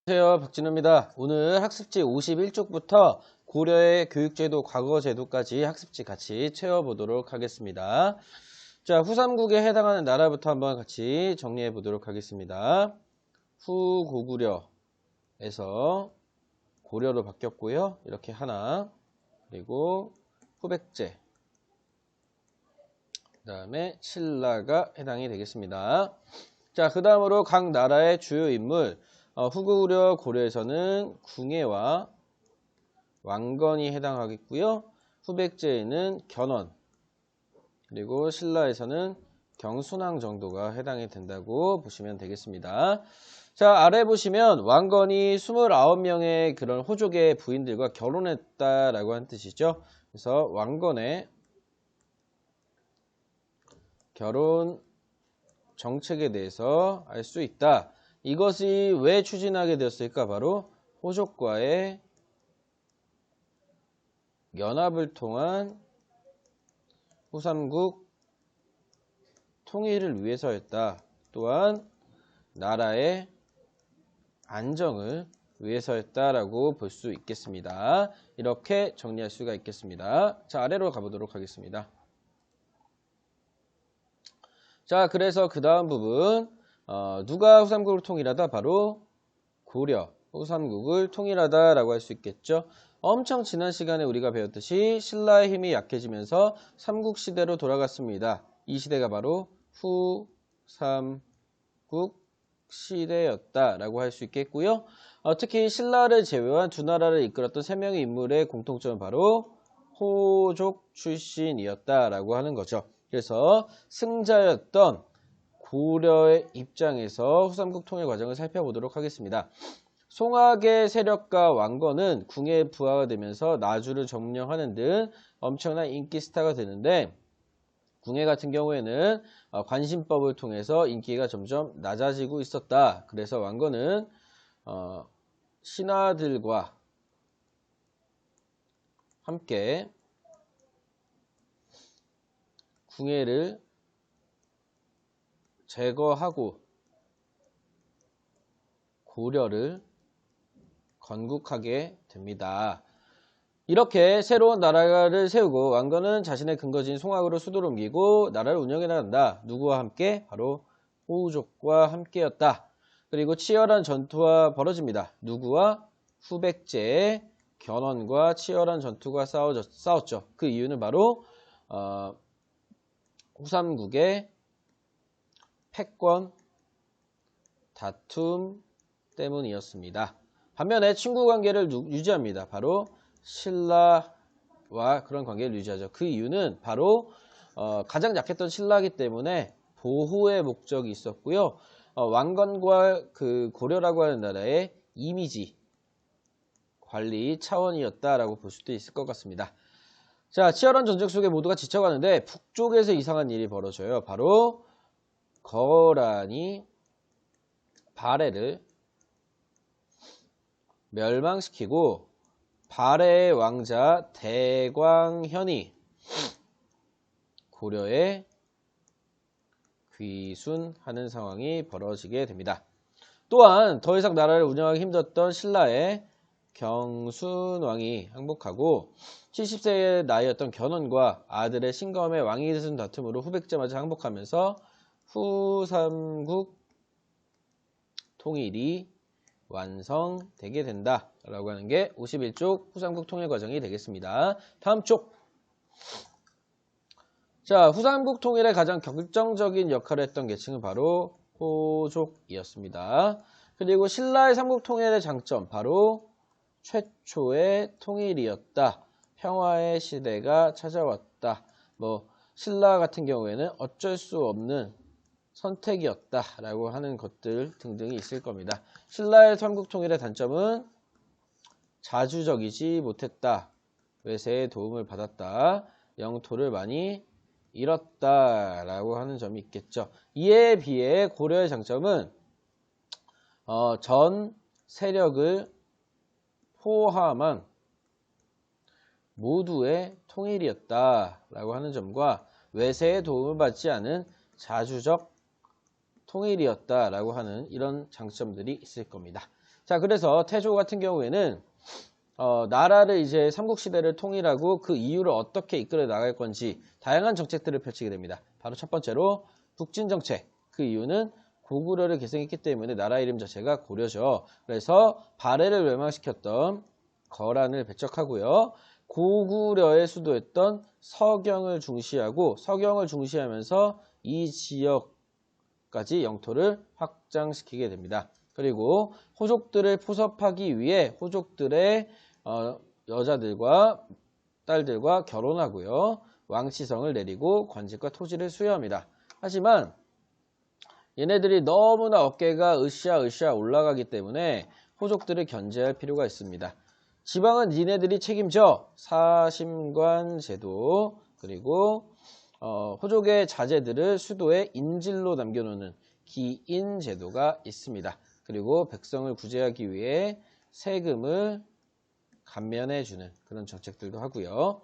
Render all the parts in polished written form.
안녕하세요, 박진우입니다. 오늘 학습지 51쪽부터 고려의 교육제도, 과거제도까지 학습지 같이 채워보도록 하겠습니다. 자, 후삼국에 해당하는 나라부터 한번 같이 정리해 보도록 하겠습니다. 후고구려에서 고려로 바뀌었고요. 이렇게 하나, 그리고 후백제, 그 다음에 신라가 해당이 되겠습니다. 자, 그 다음으로 각 나라의 주요 인물, 후고구려 고려에서는 궁예와 왕건이 해당하겠고요. 후백제에는 견원, 그리고 신라에서는 경순왕 정도가 해당이 된다고 보시면 되겠습니다. 자, 아래 보시면 왕건이 29명의 그런 호족의 부인들과 결혼했다라고 하는 뜻이죠. 그래서 왕건의 결혼 정책에 대해서 알 수 있다. 이것이 왜 추진하게 되었을까? 바로 호족과의 연합을 통한 후삼국 통일을 위해서였다. 또한 나라의 안정을 위해서였다라고 볼 수 있겠습니다. 이렇게 정리할 수가 있겠습니다. 자, 아래로 가보도록 하겠습니다. 자, 그래서 그 다음 부분, 누가 후삼국을 통일하다? 바로 고려, 후삼국을 통일하다라고 할 수 있겠죠. 엄청 지난 시간에 우리가 배웠듯이 신라의 힘이 약해지면서 삼국시대로 돌아갔습니다. 이 시대가 바로 후삼국 시대였다라고 할 수 있겠고요. 특히 신라를 제외한 두 나라를 이끌었던 3명의 인물의 공통점은 바로 호족 출신이었다라고 하는 거죠. 그래서 승자였던 고려의 입장에서 후삼국 통일 과정을 살펴보도록 하겠습니다. 송악의 세력과 왕건은 궁예 부하가 되면서 나주를 점령하는 등 엄청난 인기 스타가 되는데, 궁예 같은 경우에는 관신법을 통해서 인기가 점점 낮아지고 있었다. 그래서 왕건은 신하들과 함께 궁예를 제거하고 고려를 건국하게 됩니다. 이렇게 새로운 나라를 세우고 왕건은 자신의 근거지인 송악으로 수도를 옮기고 나라를 운영해 나간다. 누구와 함께? 바로 호족과 함께였다. 그리고 치열한 전투가 벌어집니다. 누구와? 후백제의 견원과 치열한 전투가 싸웠죠. 그 이유는 바로 후삼국의 패권 다툼 때문이었습니다. 반면에 친구 관계를 유지합니다. 바로 신라와 그런 관계를 유지하죠. 그 이유는 바로 가장 약했던 신라이기 때문에 보호의 목적이 있었고요. 왕건과 그 고려라고 하는 나라의 이미지 관리 차원이었다라고 볼 수도 있을 것 같습니다. 자, 치열한 전쟁 속에 모두가 지쳐가는데 북쪽에서 이상한 일이 벌어져요. 바로 거란이 발해를 멸망시키고 발해의 왕자 대광현이 고려에 귀순하는 상황이 벌어지게 됩니다. 또한 더 이상 나라를 운영하기 힘들었던 신라의 경순왕이 항복하고 70세의 나이였던 견원과 아들의 신검의 왕이 되는 다툼으로 후백제마저 항복하면서 후삼국 통일이 완성되게 된다라고 하는 게 51쪽 후삼국 통일 과정이 되겠습니다. 다음 쪽. 자, 후삼국 통일에 가장 결정적인 역할을 했던 계층은 바로 호족이었습니다. 그리고 신라의 삼국 통일의 장점, 바로 최초의 통일이었다. 평화의 시대가 찾아왔다. 신라 같은 경우에는 어쩔 수 없는 선택이었다라고 하는 것들 등등이 있을 겁니다. 신라의 삼국 통일의 단점은 자주적이지 못했다. 외세의 도움을 받았다. 영토를 많이 잃었다라고 하는 점이 있겠죠. 이에 비해 고려의 장점은 전 세력을 포함한 모두의 통일이었다라고 하는 점과 외세의 도움을 받지 않은 자주적 통일이었다라고 하는 이런 장점들이 있을 겁니다. 자, 그래서 태조 같은 경우에는 나라를 이제 삼국시대를 통일하고 그 이유를 어떻게 이끌어 나갈 건지 다양한 정책들을 펼치게 됩니다. 바로 첫 번째로 북진정책. 그 이유는 고구려를 계승했기 때문에 나라 이름 자체가 고려죠. 그래서 발해를 멸망시켰던 거란을 배척하고요. 고구려의 수도였던 서경을 중시하고 서경을 중시하면서 이 지역까지 영토를 확장시키게 됩니다. 그리고 호족들을 포섭하기 위해 호족들의 여자들과 딸들과 결혼하고요. 왕치성을 내리고 관직과 토지를 수여합니다. 하지만 얘네들이 너무나 어깨가 으쌰으쌰 올라가기 때문에 호족들을 견제할 필요가 있습니다. 지방은 니네들이 책임져. 사심관 제도 그리고 호족의 자제들을 수도에 인질로 남겨놓는 기인 제도가 있습니다. 그리고 백성을 구제하기 위해 세금을 감면해주는 그런 정책들도 하고요.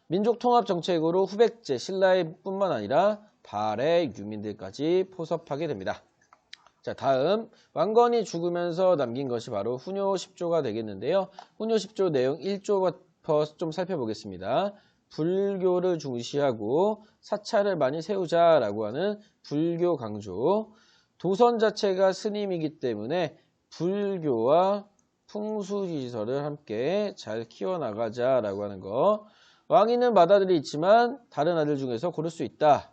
민족통합 정책으로 후백제, 신라뿐만 아니라 발해 유민들까지 포섭하게 됩니다. 자, 다음 왕건이 죽으면서 남긴 것이 바로 훈요 10조가 되겠는데요. 훈요 10조 내용 1조부터 좀 살펴보겠습니다. 불교를 중시하고 사찰을 많이 세우자라고 하는 불교 강조. 도선 자체가 스님이기 때문에 불교와 풍수지설을 함께 잘 키워나가자라고 하는 거. 왕위는 맏아들이 있지만 다른 아들 중에서 고를 수 있다.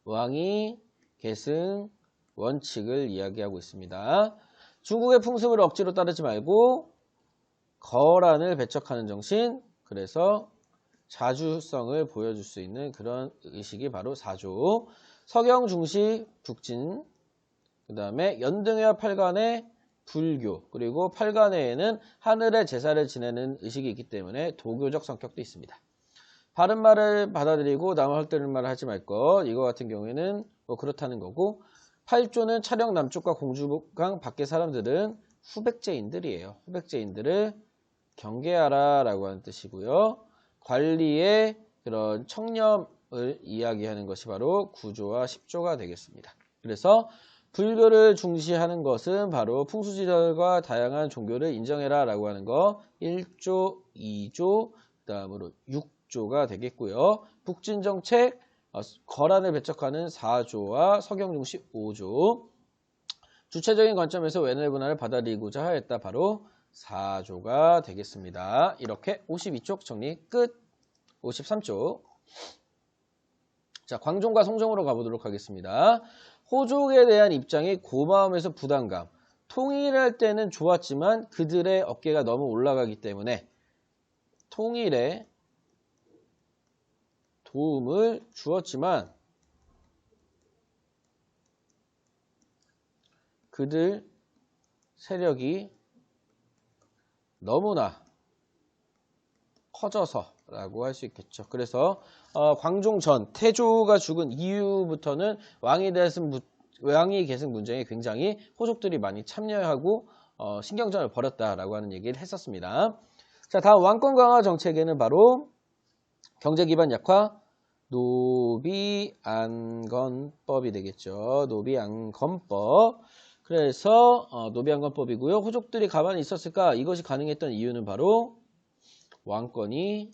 왕위, 계승, 원칙을 이야기하고 있습니다. 중국의 풍습을 억지로 따르지 말고 거란을 배척하는 정신, 그래서 자주성을 보여줄 수 있는 그런 의식이 바로 사조. 서경 중시 북진, 그 다음에 연등회와 팔간의 불교, 그리고 팔간회에는 하늘의 제사를 지내는 의식이 있기 때문에 도교적 성격도 있습니다. 바른 말을 받아들이고 남을 헐뜯는 말을 하지 말 것. 이거 같은 경우에는 뭐 그렇다는 거고, 8조는 촬영 남쪽과 공주강 밖의 사람들은 후백제인들이에요. 후백제인들을 경계하라 라고 하는 뜻이고요. 관리의 그런 청렴을 이야기하는 것이 바로 9조와 10조가 되겠습니다. 그래서 불교를 중시하는 것은 바로 풍수지설과 다양한 종교를 인정해라 라고 하는 거 1조, 2조, 그 다음으로 6조가 되겠고요. 북진정책, 거란을 배척하는 4조와 서경중시 5조. 주체적인 관점에서 외날 분할을 받아들이고자 하였다. 바로 4조가 되겠습니다. 이렇게 52쪽 정리 끝. 53쪽. 자, 광종과 송종으로 가보도록 하겠습니다. 호족에 대한 입장이 고마움에서 부담감. 통일할 때는 좋았지만 그들의 어깨가 너무 올라가기 때문에 통일에 도움을 주었지만 그들 세력이 너무나 커져서 라고 할 수 있겠죠. 그래서 광종 전 태조가 죽은 이후부터는 왕위 계승 문제에 굉장히 호족들이 많이 참여하고 신경전을 벌였다라고 하는 얘기를 했었습니다. 자, 다음 왕권 강화 정책에는 바로 경제 기반 약화, 노비안건법이 되겠죠. 노비안건법. 그래서 노비안건법이고요. 호족들이 가만히 있었을까? 이것이 가능했던 이유는 바로 왕권이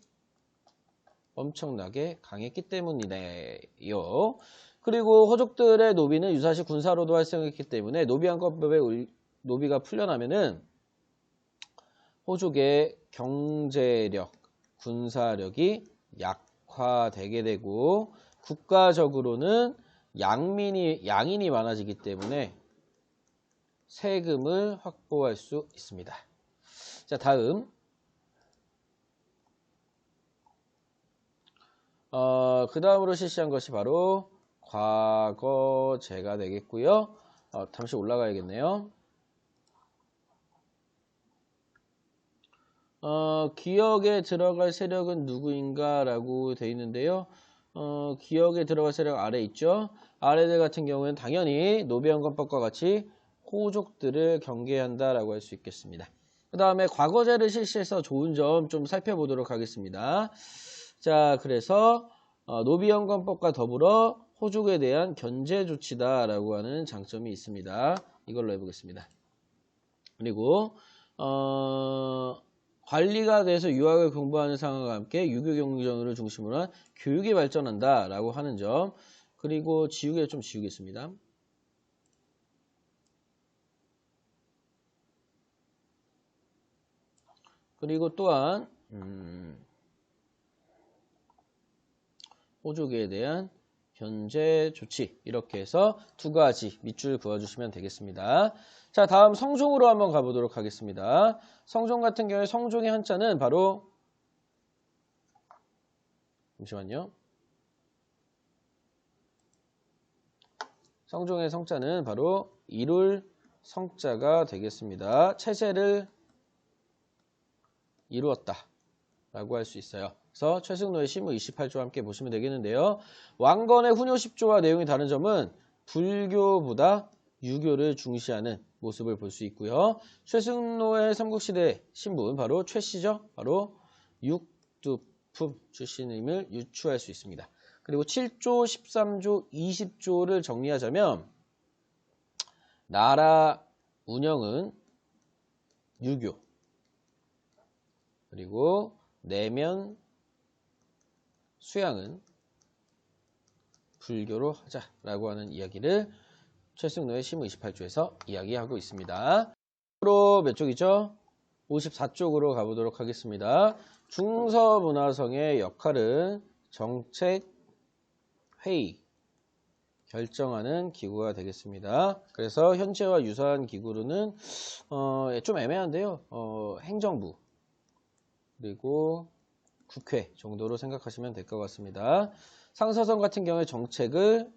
엄청나게 강했기 때문이네요. 그리고 호족들의 노비는 유사시 군사로도 활성했기 때문에 노비안건법의 노비가 풀려나면은 호족의 경제력, 군사력이 약화되게 되고 국가적으로는 양인이 많아지기 때문에 세금을 확보할 수 있습니다. 자, 다음 그 다음으로 실시한 것이 바로 과거제가 되겠고요. 잠시 올라가야겠네요. 기역에 들어갈 세력은 누구인가 라고 되어 있는데요. 기역에 들어갈 세력 아래 있죠. 아래들 같은 경우는 당연히 노비안건법과 같이 호족들을 경계한다 라고 할 수 있겠습니다. 그 다음에 과거제를 실시해서 좋은 점 좀 살펴보도록 하겠습니다. 자, 그래서 노비연관법과 더불어 호족에 대한 견제 조치다라고 하는 장점이 있습니다. 이걸로 해보겠습니다. 그리고 관리가 돼서 유학을 공부하는 상황과 함께 유교 경전을 중심으로 한 교육이 발전한다라고 하는 점. 그리고 지우개 좀 지우겠습니다. 그리고 또한 호족에 대한 견제 조치 이렇게 해서 두 가지 밑줄 그어주시면 되겠습니다. 자, 다음 성종으로 한번 가보도록 하겠습니다. 성종 같은 경우에 성종의 한자는 바로 잠시만요. 성종의 성자는 바로 이룰 성자가 되겠습니다. 체제를 이루었다 라고 할 수 있어요. 그래서 최승로의 시무 28조와 함께 보시면 되겠는데요. 왕건의 훈요 10조와 내용이 다른 점은 불교보다 유교를 중시하는 모습을 볼 수 있고요. 최승로의 삼국시대 신분 바로 최씨죠. 바로 육두품 출신임을 유추할 수 있습니다. 그리고 7조, 13조, 20조를 정리하자면 나라 운영은 유교 그리고 내면 수양은 불교로 하자라고 하는 이야기를 최승로의 시무 28조에서 이야기하고 있습니다. 몇 쪽이죠? 54쪽으로 가보도록 하겠습니다. 중서문화성의 역할은 정책, 회의, 결정하는 기구가 되겠습니다. 그래서 현재와 유사한 기구로는 좀 애매한데요. 행정부 그리고 국회 정도로 생각하시면 될 것 같습니다. 상서성 같은 경우에 정책을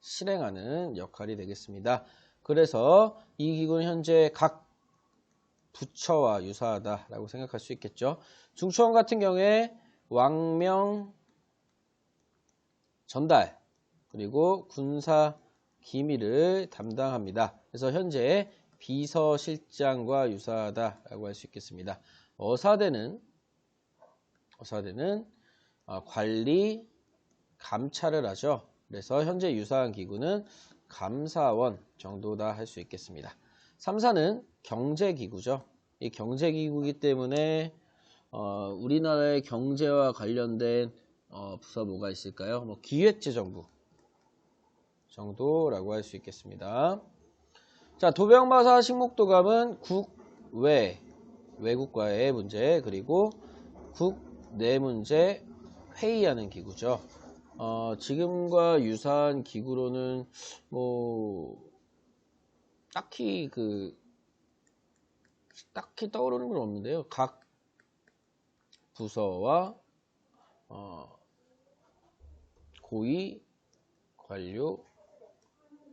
실행하는 역할이 되겠습니다. 그래서 이 기구는 현재 각 부처와 유사하다라고 생각할 수 있겠죠. 중초원 같은 경우에 왕명 전달 그리고 군사 기밀을 담당합니다. 그래서 현재 비서실장과 유사하다라고 할 수 있겠습니다. 어사대는 관리, 감찰을 하죠. 그래서 현재 유사한 기구는 감사원 정도다 할 수 있겠습니다. 3사는 경제기구죠. 이 경제기구이기 때문에 우리나라의 경제와 관련된 부서 뭐가 있을까요? 기획재정부 정도라고 할 수 있겠습니다. 자, 도병마사 식목도감은 국외 외국과의 문제 그리고 국내 문제 회의하는 기구죠. 지금과 유사한 기구로는 딱히 떠오르는 건 없는데요. 각 부서와 고위 관료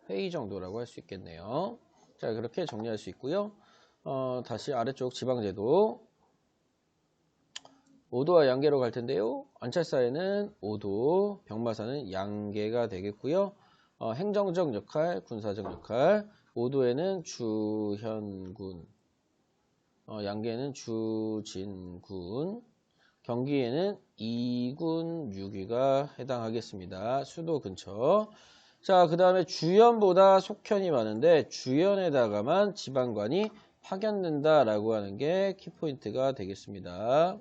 회의 정도라고 할 수 있겠네요. 자, 그렇게 정리할 수 있고요. 다시 아래쪽 지방제도 오도와 양계로 갈 텐데요. 안찰사에는 오도, 병마사는 양계가 되겠고요. 행정적 역할, 군사적 역할, 오도에는 주현군, 양계는 주진군, 경기에는 2군 6위가 해당하겠습니다. 수도 근처. 자, 그 다음에 주현보다 속현이 많은데 주현에다가만 지방관이 파견된다라고 하는 게 키포인트가 되겠습니다.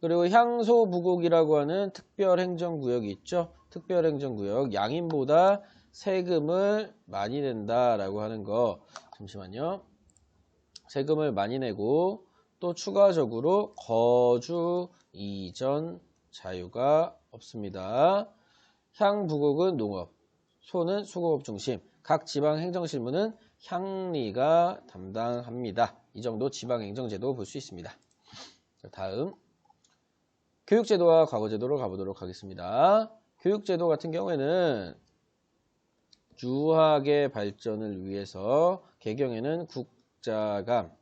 그리고 향소부곡이라고 하는 특별행정구역이 있죠. 특별행정구역 양인보다 세금을 많이 낸다라고 하는 거. 잠시만요. 세금을 많이 내고 또 추가적으로 거주 이전 자유가 없습니다. 향부곡은 농업, 소는 수공업 중심, 각 지방행정실무는 향리가 담당합니다. 이 정도 지방행정제도 볼 수 있습니다. 자, 다음 교육제도와 과거제도로 가보도록 하겠습니다. 교육제도 같은 경우에는 유학의 발전을 위해서 개경에는 국자감,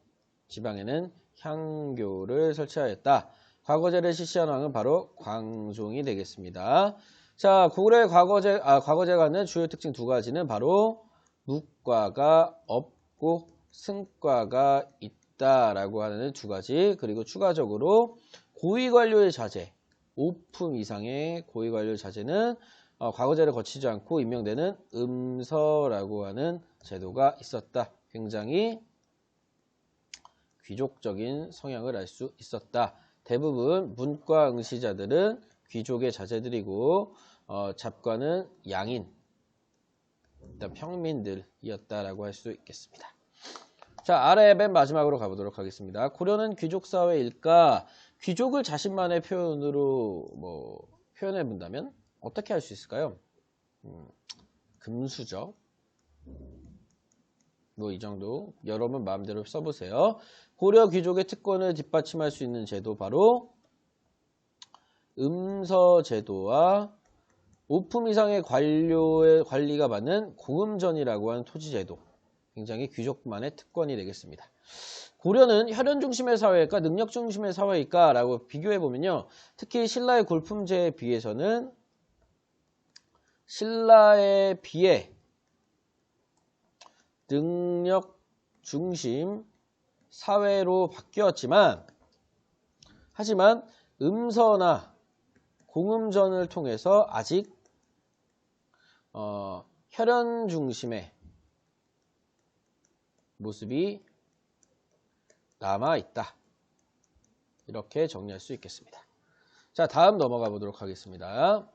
지방에는 향교를 설치하였다. 과거제를 실시한 왕은 바로 광종이 되겠습니다. 자, 고구려의 과거제가 갖는 주요 특징 두 가지는 바로 묵과가 없고 승과가 있다라고 하는 두 가지. 그리고 추가적으로 고위관료의 자제, 5품 이상의 고위관료 자제는 과거제를 거치지 않고 임명되는 음서라고 하는 제도가 있었다. 굉장히 귀족적인 성향을 알 수 있었다. 대부분 문과 응시자들은 귀족의 자제들이고 잡과는 양인, 일단 평민들이었다라고 할 수 있겠습니다. 자, 아래 맨 마지막으로 가보도록 하겠습니다. 고려는 귀족 사회일까? 귀족을 자신만의 표현으로 표현해 본다면 어떻게 할 수 있을까요? 금수저. 이 정도 여러분 마음대로 써보세요. 고려 귀족의 특권을 뒷받침할 수 있는 제도 바로 음서제도와 5품 이상의 관료의 관리가 받는 공음전이라고 하는 토지제도. 굉장히 귀족만의 특권이 되겠습니다. 고려는 혈연 중심의 사회일까 능력 중심의 사회일까 라고 비교해보면요. 특히 신라의 골품제에 비해서는 신라에 비해 능력 중심 사회로 바뀌었지만 하지만 음서나 공음전을 통해서 아직 혈연 중심의 모습이 남아있다. 이렇게 정리할 수 있겠습니다. 자, 다음 넘어가 보도록 하겠습니다.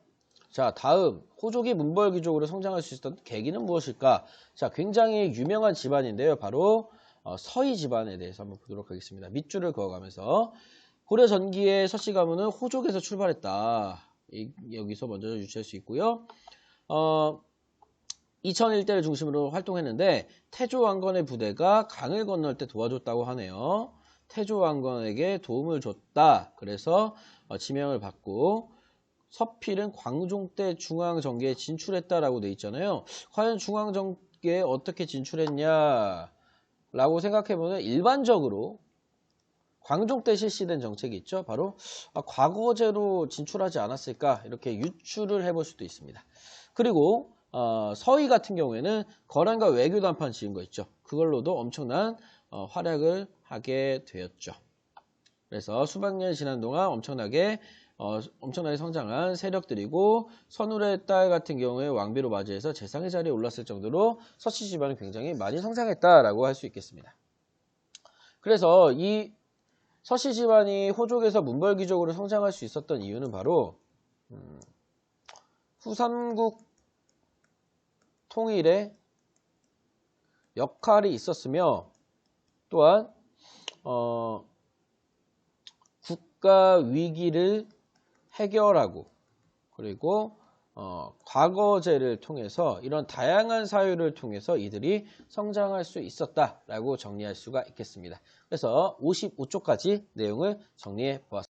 자, 다음 호족이 문벌귀족으로 성장할 수 있었던 계기는 무엇일까? 자, 굉장히 유명한 집안인데요. 바로 서희 집안에 대해서 한번 보도록 하겠습니다. 밑줄을 그어가면서 고려 전기의 서씨 가문은 호족에서 출발했다. 여기서 먼저 유추할 수 있고요. 이천 일대를 중심으로 활동했는데 태조왕건의 부대가 강을 건널 때 도와줬다고 하네요. 태조왕건에게 도움을 줬다. 그래서 지명을 받고 서필은 광종 때 중앙정계에 진출했다라고 돼 있잖아요. 과연 중앙정계에 어떻게 진출했냐 라고 생각해보면 일반적으로 광종 때 실시된 정책이 있죠. 바로 과거제로 진출하지 않았을까 이렇게 유추를 해볼 수도 있습니다. 그리고 서희 같은 경우에는 거란과 외교 담판 지은 거 있죠. 그걸로도 엄청난 활약을 하게 되었죠. 그래서 수백 년이 지난 동안 엄청나게 성장한 세력들이고 선울의 딸 같은 경우에 왕비로 맞이해서 재상의 자리에 올랐을 정도로 서씨 집안은 굉장히 많이 성장했다라고 할 수 있겠습니다. 그래서 이 서씨 집안이 호족에서 문벌귀족으로 성장할 수 있었던 이유는 바로 후삼국 통일에 역할이 있었으며 또한 국가 위기를 해결하고 그리고 과거제를 통해서 이런 다양한 사유를 통해서 이들이 성장할 수 있었다라고 정리할 수가 있겠습니다. 그래서 55쪽까지 내용을 정리해 보았습니다.